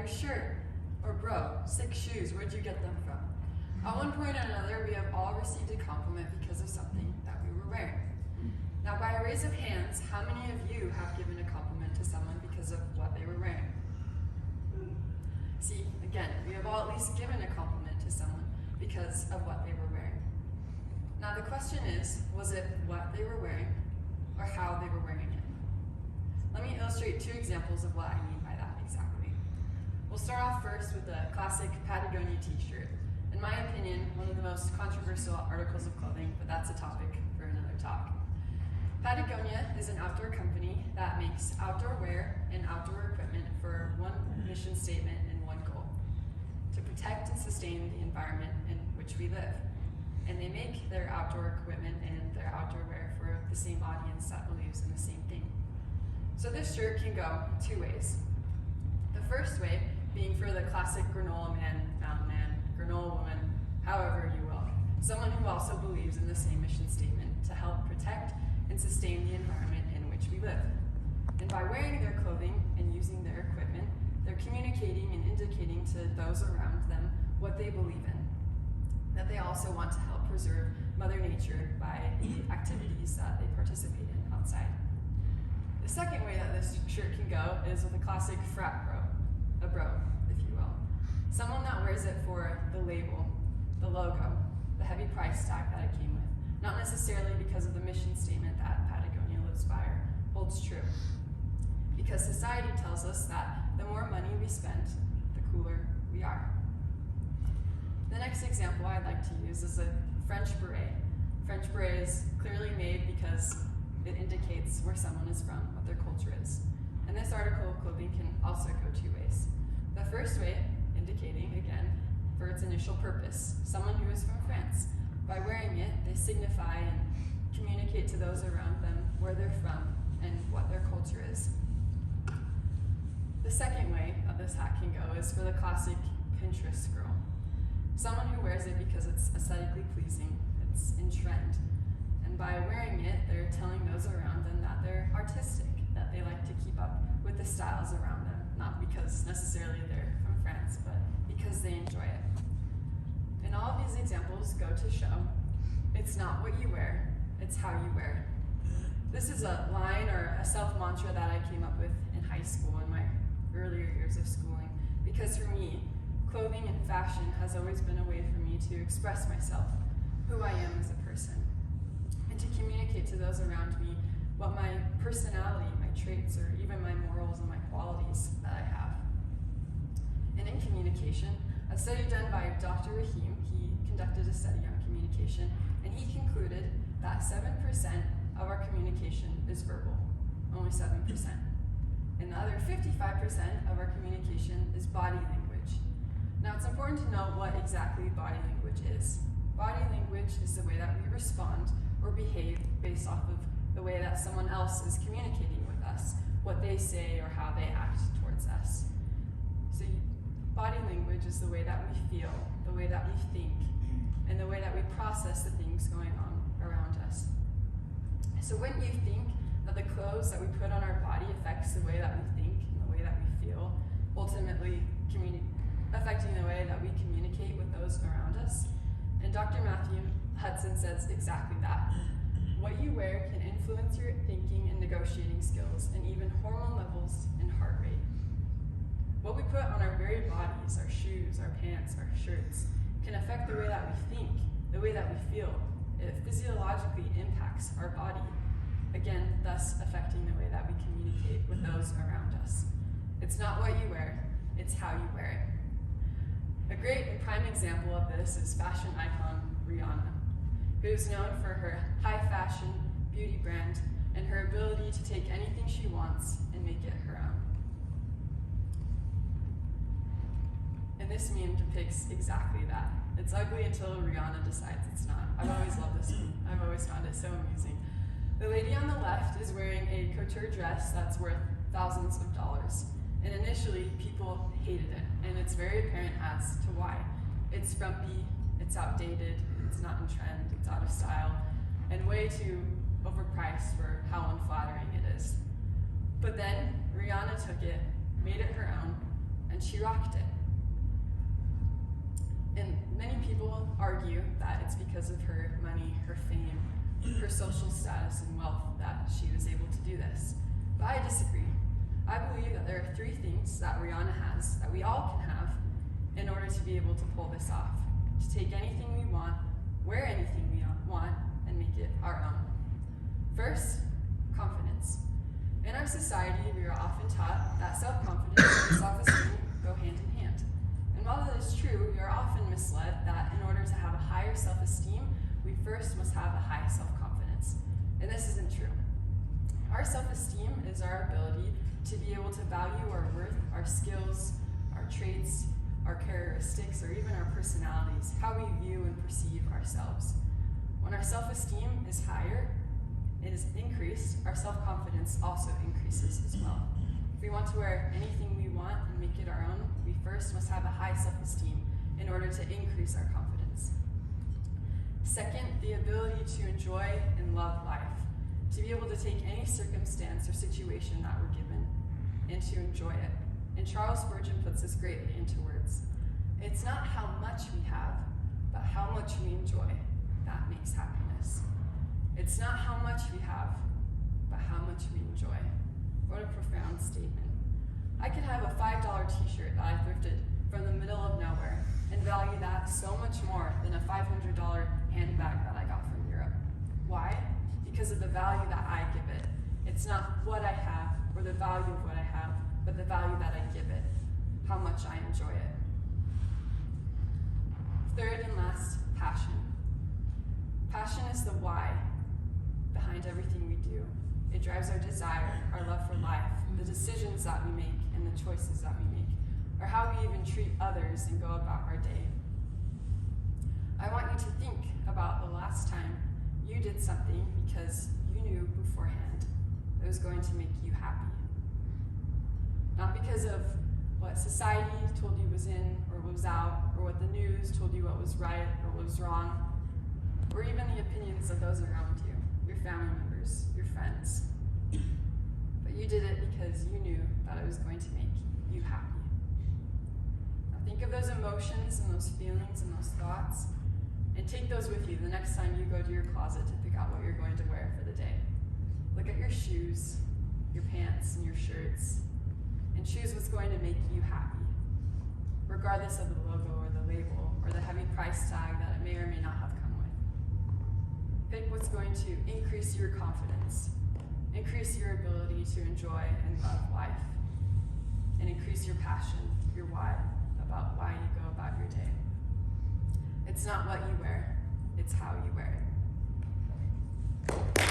your shirt. Or bro, sick shoes, where'd you get them from? At one point or another, we have all received a compliment because of something that we were wearing. Now, by a raise of hands, how many of you have given a compliment to someone because of what they were wearing? See, again, we have all at least given a compliment to someone because of what they were wearing. Now the question is, was it what they were wearing or how they were wearing it? Let me illustrate two examples of what I mean by that exactly. We'll start off first with the classic Patagonia t-shirt. In my opinion, one of the most controversial articles of clothing, but that's a topic for another talk. Patagonia is an outdoor company that makes outdoor wear and outdoor equipment for one mission statement and one goal: to protect and sustain the environment in which we live. And they make their outdoor equipment and their outdoor wear for the same audience that believes in the same thing. So this shirt can go two ways. The first way being for the classic granola man, mountain man, granola woman, however you will. Someone who also believes in the same mission statement to help protect and sustain the environment in which we live. And by wearing their clothing and using their equipment, they're communicating and indicating to those around them what they believe in. That they also want to help preserve Mother Nature by the activities that they participate in outside. The second way that this shirt can go is with a classic frat bro, a bro, if you will. Someone that wears it for the label, the logo, the heavy price tag that it came with, not necessarily because of the mission statement that Patagonia lives by or holds true. Because society tells us that the more money we spend, the cooler we are. The next example I'd like to use is a French beret. French beret is clearly made because it indicates where someone is from, what their culture is. And this article of clothing can also go two ways. The first way, indicating, again, for its initial purpose, someone who is from France. By wearing it, they signify and communicate to those around them where they're from and what their culture is. The second way that this hat can go is for the classic Pinterest girl. Someone who wears it because it's aesthetically pleasing, it's in trend. And by wearing it, they're telling those around them that they're artistic, that they like to keep up with the styles around them, not because necessarily they're from France, but because they enjoy it. And all of these examples go to show it's not what you wear, it's how you wear it. This is a line or a self-mantra that I came up with in high school in my earlier years of schooling, because for me, clothing and fashion has always been a way for me to express myself, who I am as a person, and to communicate to those around me what my personality, my traits, or even my morals and my qualities that I have. And in communication, a study done by Dr. Rahim, he conducted a study on communication, and he concluded that 7% of our communication is verbal, only 7%. And the other 55% of our communication is body language. Now it's important to know what exactly body language is. Body language is the way that we respond or behave based off of the way that someone else is communicating with us, what they say or how they act towards us. So body language is the way that we feel, the way that we think, and the way that we process the things going on around us. So wouldn't you think that the clothes that we put on our body affects the way that we think and the way that we feel, ultimately affecting the way that we communicate with those around us? And Dr. Matthew Hudson says exactly that. What you wear can influence your thinking and negotiating skills, and even hormone levels and heart rate. What we put on our very bodies, our shoes, our pants, our shirts, can affect the way that we think, the way that we feel. It physiologically impacts our body, again, thus affecting the way that we communicate with those around us. It's not what you wear, it's how you wear it. A great and prime example of this is fashion icon Rihanna, who is known for her high fashion beauty brand and her ability to take anything she wants and make it her own. And this meme depicts exactly that. It's ugly until Rihanna decides it's not. I've always loved this meme. I've always found it so amusing. The lady on the left is wearing a couture dress that's worth thousands of dollars. And initially, people hated it, and it's very apparent as to why. It's frumpy, it's outdated, it's not in trend, it's out of style, and way too overpriced for how unflattering it is. But then, Rihanna took it, made it her own, and she she rocked it. And many people argue that it's because of her money, her fame, her social status and wealth that she was able to do this. But I disagree. I believe that there are 3 things that Rihanna has that we all can have in order to be able to pull this off. To take anything we want, wear anything we want, and make it our own. First, confidence. In our society, we are often taught that self-confidence and self-esteem go hand in hand. And while that is true, we are often misled that in order to have a higher self-esteem, we first must have a high self-confidence. And this isn't true. Our self-esteem is our ability to be able to value our worth, our skills, our traits, our characteristics, or even our personalities, how we view and perceive ourselves. When our self-esteem is higher, it is increased, our self-confidence also increases as well. If we want to wear anything we want and make it our own, we first must have a high self-esteem in order to increase our confidence. Second, the ability to enjoy and love life. To be able to take any circumstance or situation that we're given and to enjoy it. And Charles Spurgeon puts this greatly into words. It's not how much we have, but how much we enjoy that makes happiness. It's not how much we have, but how much we enjoy. What a profound statement. I could have a $5 t-shirt that I thrifted from the middle of nowhere and value that so much more than a $500 handbag that I got from Europe. Why? Because of the value that I give it. It's not what I have or the value of what I have, but the value that I give it, how much I enjoy it. Third and last, passion. Passion is the why behind everything we do. It drives our desire, our love for life, the decisions that we make, and the choices that we make, or how we even treat others and go about our day. I want you to think about the last time you did something because you knew beforehand it was going to make you happy. Not because of what society told you was in or was out, or what the news told you what was right or what was wrong, or even the opinions of those around you, your family members, your friends. But you did it because you knew that it was going to make you happy. Now think of those emotions and those feelings and those thoughts, and take those with you the next time you go to your closet to pick out what you're going to wear for the day. Look at your shoes, your pants, and your shirts, and choose what's going to make you happy, regardless of the logo or the label or the heavy price tag that it may or may not have come with. Pick what's going to increase your confidence, increase your ability to enjoy and love life, and increase your passion, your why, about why you go about your day. It's not what you wear, it's how you wear it.